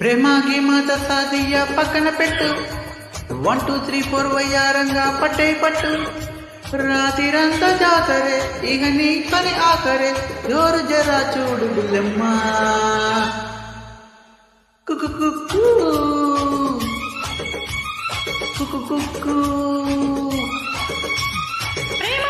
ప్రేమ గీమాత సాదియ పక్కన పెట్టు 1 2 3 4 వయ్యారంగా పట్టే పట్టు రాతిరంతా జాతరే ఇక నీ పని ఆఖరే జోరు జరా చూడు బుల్లెమ్మా కుకు కుక్కు కుకు కుక్కు ప్రేమ